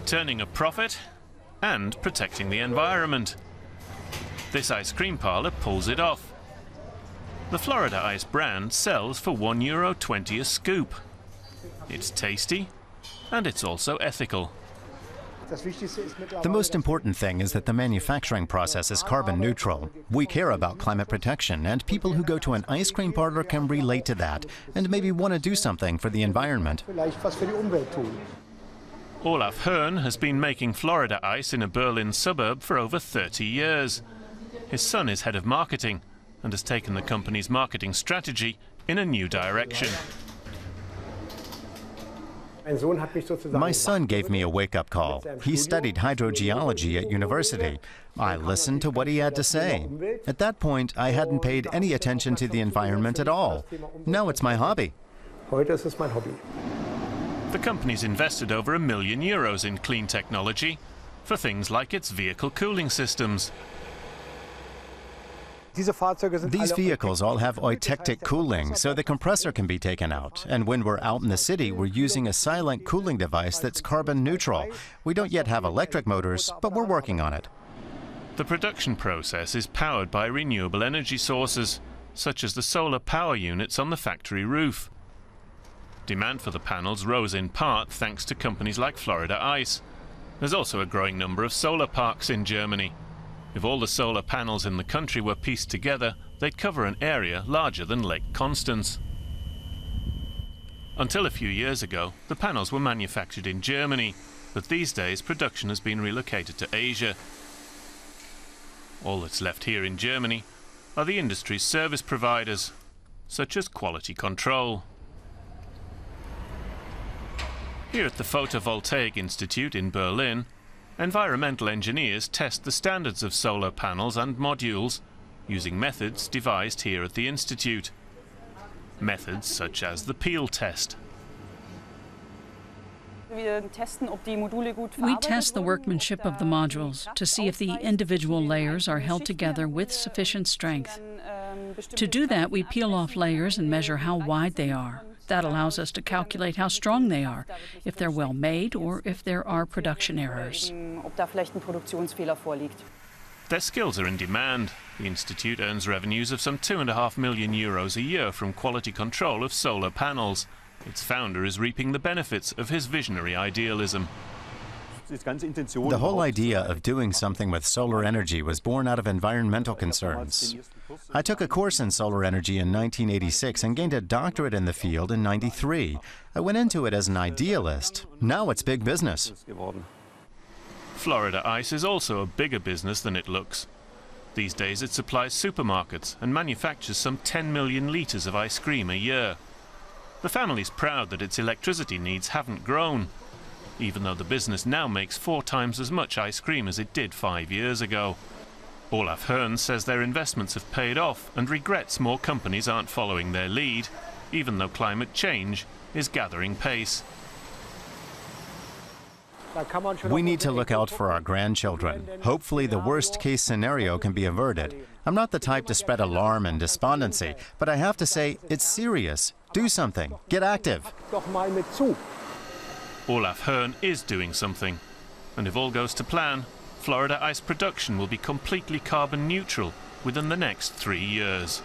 turning a profit and protecting the environment. This ice cream parlour pulls it off. The Florida Ice brand sells for €1.20 a scoop. It's tasty and it's also ethical. The most important thing is that the manufacturing process is carbon neutral. We care about climate protection, and people who go to an ice cream parlor can relate to that and maybe want to do something for the environment. Olaf Hearn has been making Florida Ice in a Berlin suburb for over 30 years. His son is head of marketing and has taken the company's marketing strategy in a new direction. My son gave me a wake-up call. He studied hydrogeology at university. I listened to what he had to say. At that point, I hadn't paid any attention to the environment at all. Now it's my hobby. The company's invested over €1 million in clean technology for things like its vehicle cooling systems. These vehicles all have eutectic cooling, so the compressor can be taken out. And when we're out in the city, we're using a silent cooling device that's carbon neutral. We don't yet have electric motors, but we're working on it. The production process is powered by renewable energy sources, such as the solar power units on the factory roof. Demand for the panels rose in part thanks to companies like Florida Ice. There's also a growing number of solar parks in Germany. If all the solar panels in the country were pieced together, they'd cover an area larger than Lake Constance. Until a few years ago, the panels were manufactured in Germany, but these days production has been relocated to Asia. All that's left here in Germany are the industry's service providers, such as quality control. Here at the Photovoltaic Institute in Berlin, environmental engineers test the standards of solar panels and modules using methods devised here at the Institute. Methods such as the peel test. We test the workmanship of the modules to see if the individual layers are held together with sufficient strength. To do that, we peel off layers and measure how wide they are. That allows us to calculate how strong they are, if they're well made or if there are production errors. Their skills are in demand. The Institute earns revenues of some €2.5 million a year from quality control of solar panels. Its founder is reaping the benefits of his visionary idealism. The whole idea of doing something with solar energy was born out of environmental concerns. I took a course in solar energy in 1986 and gained a doctorate in the field in '93. I went into it as an idealist. Now it's big business. Florida Ice is also a bigger business than it looks. These days it supplies supermarkets and manufactures some 10 million litres of ice cream a year. The family's proud that its electricity needs haven't grown, even though the business now makes 4 times as much ice cream as it did 5 years ago. Olaf Hearn says their investments have paid off and regrets more companies aren't following their lead, even though climate change is gathering pace. We need to look out for our grandchildren. Hopefully the worst-case scenario can be averted. I'm not the type to spread alarm and despondency, but I have to say, it's serious. Do something. Get active. Olaf Hearn is doing something, and if all goes to plan, Florida Ice production will be completely carbon neutral within the next 3 years.